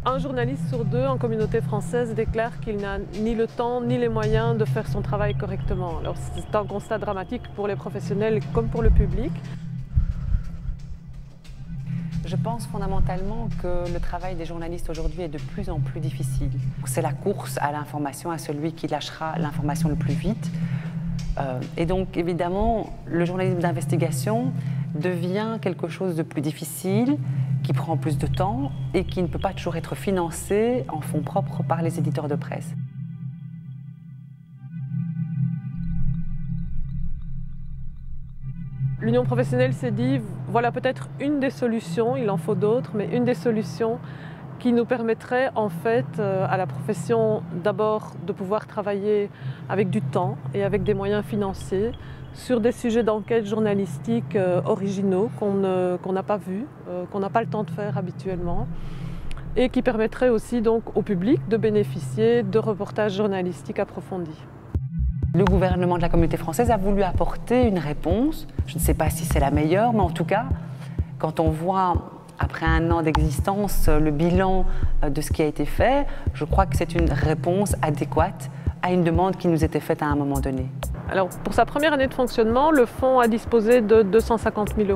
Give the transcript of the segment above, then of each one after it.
Un journaliste sur deux en communauté française déclare qu'il n'a ni le temps ni les moyens de faire son travail correctement. Alors c'est un constat dramatique pour les professionnels comme pour le public. Je pense fondamentalement que le travail des journalistes aujourd'hui est de plus en plus difficile. C'est la course à l'information, à celui qui lâchera l'information le plus vite. Et donc évidemment, le journalisme d'investigation devient quelque chose de plus difficile, qui prend plus de temps et qui ne peut pas toujours être financé en fonds propres par les éditeurs de presse. L'Union professionnelle s'est dit, voilà peut-être une des solutions, il en faut d'autres, mais une des solutions qui nous permettrait en fait à la profession d'abord de pouvoir travailler avec du temps et avec des moyens financiers sur des sujets d'enquête journalistique originaux qu'on n'a pas vus, qu'on n'a pas le temps de faire habituellement et qui permettrait aussi donc au public de bénéficier de reportages journalistiques approfondis. Le gouvernement de la communauté française a voulu apporter une réponse. Je ne sais pas si c'est la meilleure, mais en tout cas, quand on voit, après 1 an d'existence, le bilan de ce qui a été fait, je crois que c'est une réponse adéquate à une demande qui nous était faite à un moment donné. Alors, pour sa première année de fonctionnement, le fonds a disposé de 250 000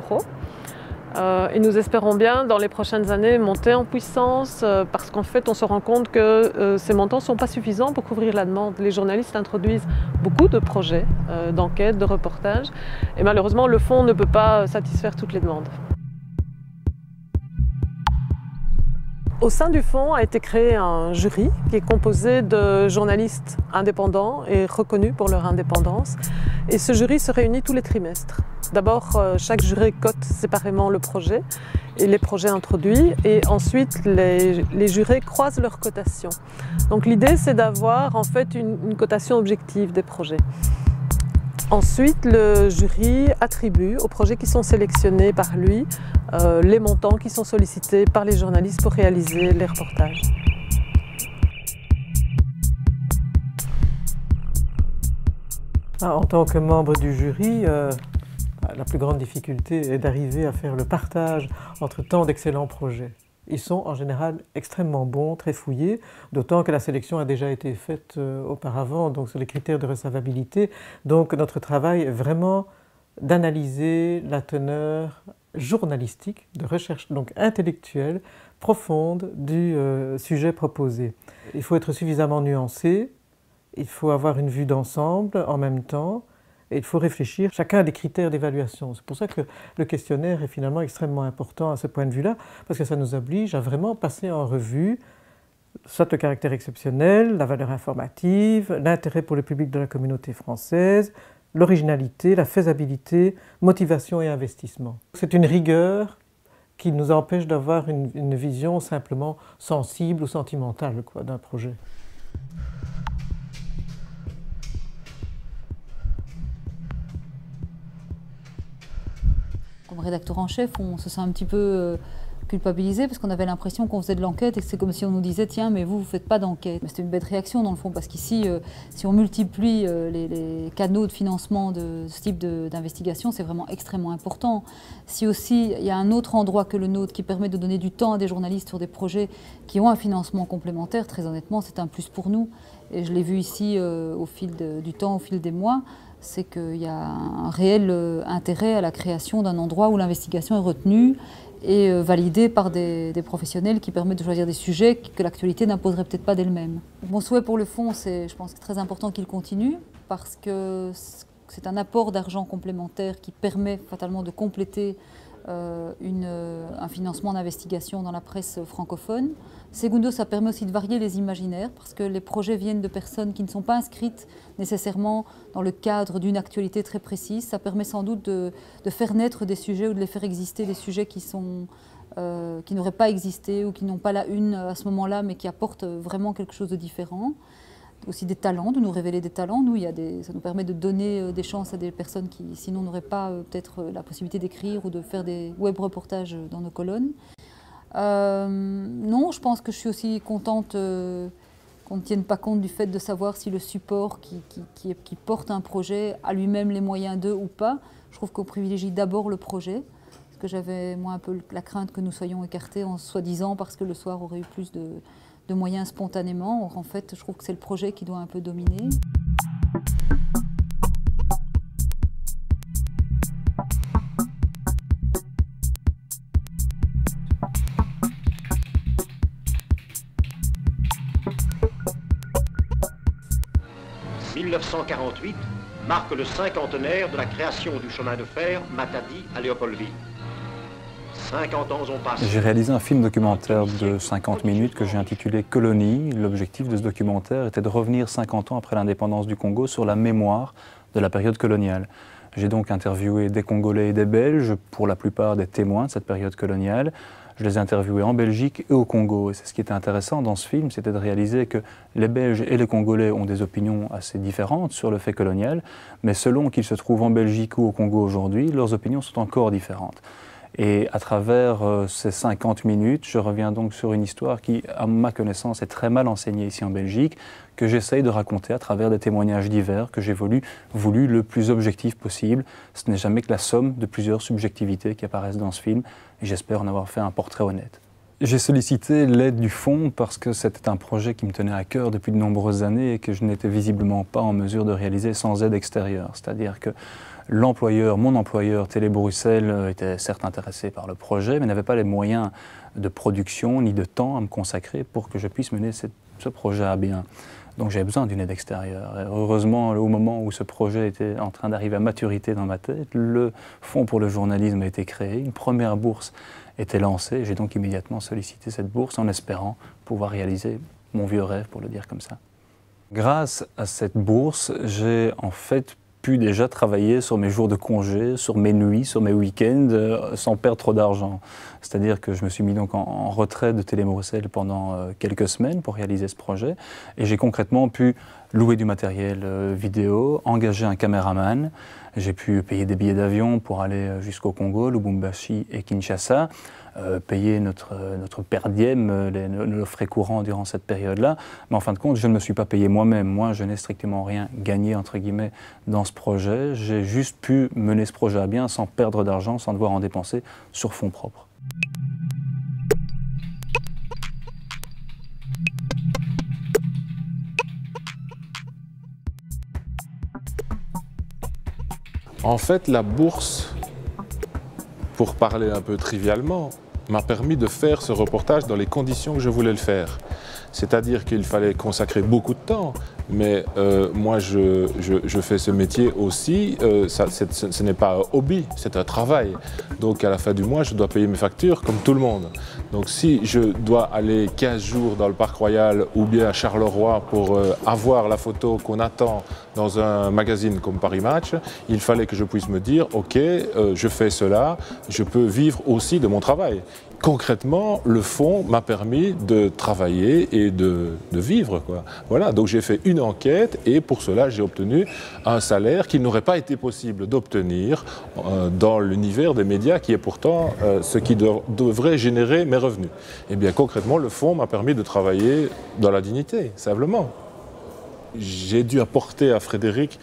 €. Et nous espérons bien, dans les prochaines années, monter en puissance parce qu'en fait, on se rend compte que ces montants ne sont pas suffisants pour couvrir la demande. Les journalistes introduisent beaucoup de projets d'enquête, de reportage et malheureusement, le fonds ne peut pas satisfaire toutes les demandes. Au sein du fonds a été créé un jury qui est composé de journalistes indépendants et reconnus pour leur indépendance. Et ce jury se réunit tous les trimestres. D'abord, chaque jury cote séparément le projet et les projets introduits et ensuite les jurés croisent leurs cotations. Donc l'idée c'est d'avoir en fait une cotation objective des projets. Ensuite, le jury attribue aux projets qui sont sélectionnés par lui les montants qui sont sollicités par les journalistes pour réaliser les reportages. En tant que membre du jury, la plus grande difficulté est d'arriver à faire le partage entre tant d'excellents projets. Ils sont en général extrêmement bons, très fouillés, d'autant que la sélection a déjà été faite auparavant, donc sur les critères de recevabilité. Donc notre travail est vraiment d'analyser la teneur journalistique, de recherche donc intellectuelle, profonde du sujet proposé. Il faut être suffisamment nuancé, il faut avoir une vue d'ensemble en même temps, et il faut réfléchir chacun a des critères d'évaluation. C'est pour ça que le questionnaire est finalement extrêmement important à ce point de vue-là, parce que ça nous oblige à vraiment passer en revue soit le caractère exceptionnel, la valeur informative, l'intérêt pour le public de la communauté française, l'originalité, la faisabilité, motivation et investissement. C'est une rigueur qui nous empêche d'avoir une vision simplement sensible ou sentimentale d'un projet. Comme rédacteur en chef, on se sent un petit peu culpabilisé parce qu'on avait l'impression qu'on faisait de l'enquête et que c'est comme si on nous disait « tiens, mais vous ne faites pas d'enquête ». C'était une bête réaction dans le fond parce qu'ici, si on multiplie les canaux de financement de ce type d'investigation, c'est vraiment extrêmement important. Si aussi il y a un autre endroit que le nôtre qui permet de donner du temps à des journalistes sur des projets qui ont un financement complémentaire, très honnêtement, c'est un plus pour nous. Et je l'ai vu ici au fil du temps, au fil des mois, c'est qu'il y a un réel intérêt à la création d'un endroit où l'investigation est retenue et validée par des professionnels qui permettent de choisir des sujets que l'actualité n'imposerait peut-être pas d'elle-même. Mon souhait pour le fonds, je pense que c'est très important qu'il continue parce que c'est un apport d'argent complémentaire qui permet fatalement de compléter un financement d'investigation dans la presse francophone. Segundo, ça permet aussi de varier les imaginaires parce que les projets viennent de personnes qui ne sont pas inscrites nécessairement dans le cadre d'une actualité très précise. Ça permet sans doute de faire naître des sujets ou de les faire exister, des sujets qui n'auraient pas existé ou qui n'ont pas la une à ce moment-là mais qui apportent vraiment quelque chose de différent. Aussi des talents, de nous révéler des talents. Nous, ça nous permet de donner des chances à des personnes qui sinon n'auraient pas peut-être la possibilité d'écrire ou de faire des web reportages dans nos colonnes. Non, je pense que je suis aussi contente qu'on ne tienne pas compte du fait de savoir si le support qui porte un projet a lui-même les moyens d'eux ou pas. Je trouve qu'on privilégie d'abord le projet. que j'avais moi un peu la crainte que nous soyons écartés en soi-disant parce que le soir aurait eu plus de moyens spontanément. Or, en fait, je trouve que c'est le projet qui doit un peu dominer. « 1948 marque le cinquantenaire de la création du chemin de fer Matadi à Léopoldville. 50 ans ont passé. J'ai réalisé un film documentaire de 50 minutes que j'ai intitulé Colonie. L'objectif de ce documentaire était de revenir 50 ans après l'indépendance du Congo sur la mémoire de la période coloniale. J'ai donc interviewé des Congolais et des Belges, pour la plupart des témoins de cette période coloniale. Je les ai interviewés en Belgique et au Congo. Et c'est ce qui était intéressant dans ce film, c'était de réaliser que les Belges et les Congolais ont des opinions assez différentes sur le fait colonial, mais selon qu'ils se trouvent en Belgique ou au Congo aujourd'hui, leurs opinions sont encore différentes. Et à travers ces 50 minutes, je reviens donc sur une histoire qui, à ma connaissance, est très mal enseignée ici en Belgique, que j'essaye de raconter à travers des témoignages divers, que j'ai voulu le plus objectif possible. Ce n'est jamais que la somme de plusieurs subjectivités qui apparaissent dans ce film, et j'espère en avoir fait un portrait honnête. J'ai sollicité l'aide du fonds parce que c'était un projet qui me tenait à cœur depuis de nombreuses années et que je n'étais visiblement pas en mesure de réaliser sans aide extérieure. C'est-à-dire que mon employeur Télé Bruxelles était certes intéressé par le projet, mais n'avait pas les moyens de production ni de temps à me consacrer pour que je puisse mener ce projet à bien. Donc j'avais besoin d'une aide extérieure. Et heureusement, au moment où ce projet était en train d'arriver à maturité dans ma tête, le Fonds pour le journalisme a été créé, une première bourse était lancée. J'ai donc immédiatement sollicité cette bourse en espérant pouvoir réaliser mon vieux rêve, pour le dire comme ça. Grâce à cette bourse, j'ai en fait pu déjà travailler sur mes jours de congé, sur mes nuits, sur mes week-ends, sans perdre trop d'argent. C'est-à-dire que je me suis mis donc en retrait de Télé Bruxelles pendant quelques semaines pour réaliser ce projet, et j'ai concrètement pu louer du matériel vidéo, engager un caméraman, j'ai pu payer des billets d'avion pour aller jusqu'au Congo, Lubumbashi et Kinshasa, payer notre per diem, nos frais courants durant cette période-là. Mais en fin de compte, je ne me suis pas payé moi-même. Moi, je n'ai strictement rien gagné, entre guillemets, dans ce projet. J'ai juste pu mener ce projet à bien sans perdre d'argent, sans devoir en dépenser sur fonds propres. En fait, la bourse, pour parler un peu trivialement, m'a permis de faire ce reportage dans les conditions que je voulais le faire. C'est-à-dire qu'il fallait consacrer beaucoup de temps, mais moi je fais ce métier aussi, ce n'est pas un hobby, c'est un travail. Donc à la fin du mois, je dois payer mes factures comme tout le monde. Donc si je dois aller 15 jours dans le Parc Royal ou bien à Charleroi pour avoir la photo qu'on attend dans un magazine comme Paris Match, il fallait que je puisse me dire « Ok, je fais cela, je peux vivre aussi de mon travail ». Concrètement, le fonds m'a permis de travailler et de vivre, quoi. Voilà, donc j'ai fait une enquête et pour cela j'ai obtenu un salaire qu'il n'aurait pas été possible d'obtenir dans l'univers des médias qui est pourtant ce qui devrait générer mes revenus. Et bien concrètement, le fonds m'a permis de travailler dans la dignité, simplement. J'ai dû apporter à Frédéric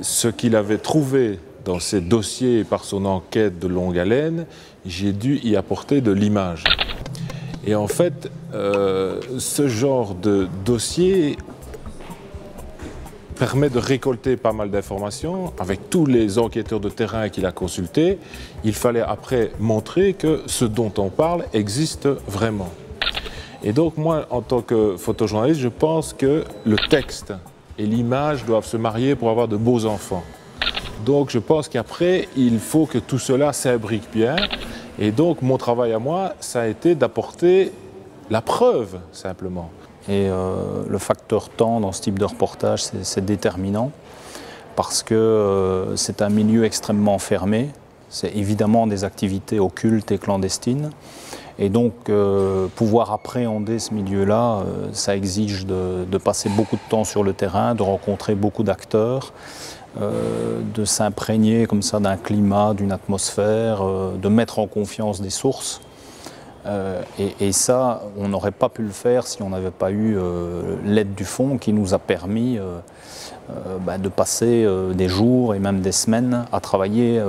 ce qu'il avait trouvé dans ses dossiers par son enquête de longue haleine. J'ai dû y apporter de l'image. Et en fait, ce genre de dossier permet de récolter pas mal d'informations. Avec tous les enquêteurs de terrain qu'il a consultés, il fallait après montrer que ce dont on parle existe vraiment. Et donc moi, en tant que photojournaliste, je pense que le texte et l'image doivent se marier pour avoir de beaux enfants. Donc je pense qu'après, il faut que tout cela s'imbrique bien. Et donc mon travail à moi, ça a été d'apporter la preuve, simplement. Et le facteur temps dans ce type de reportage, c'est déterminant parce que c'est un milieu extrêmement fermé. C'est évidemment des activités occultes et clandestines. Et donc, pouvoir appréhender ce milieu-là, ça exige de passer beaucoup de temps sur le terrain, de rencontrer beaucoup d'acteurs, de s'imprégner comme ça d'un climat, d'une atmosphère, de mettre en confiance des sources. Et ça, on n'aurait pas pu le faire si on n'avait pas eu l'aide du fonds qui nous a permis de passer des jours et même des semaines à travailler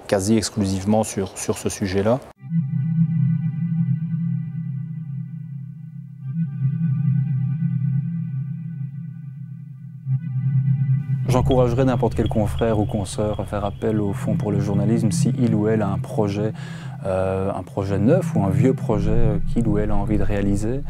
quasi exclusivement sur ce sujet-là. J'encouragerais n'importe quel confrère ou consoeur à faire appel au Fonds pour le journalisme si il ou elle a un projet neuf ou un vieux projet qu'il ou elle a envie de réaliser,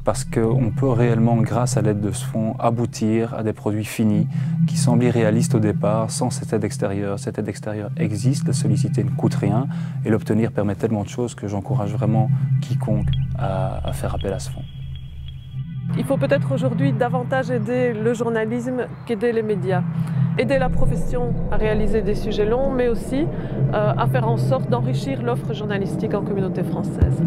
parce qu'on peut réellement, grâce à l'aide de ce fonds, aboutir à des produits finis qui semblent irréalistes au départ, sans cette aide extérieure. Cette aide extérieure existe, la solliciter ne coûte rien, et l'obtenir permet tellement de choses que j'encourage vraiment quiconque à faire appel à ce fonds. Il faut peut-être aujourd'hui davantage aider le journalisme qu'aider les médias. Aider la profession à réaliser des sujets longs, mais aussi à faire en sorte d'enrichir l'offre journalistique en communauté française.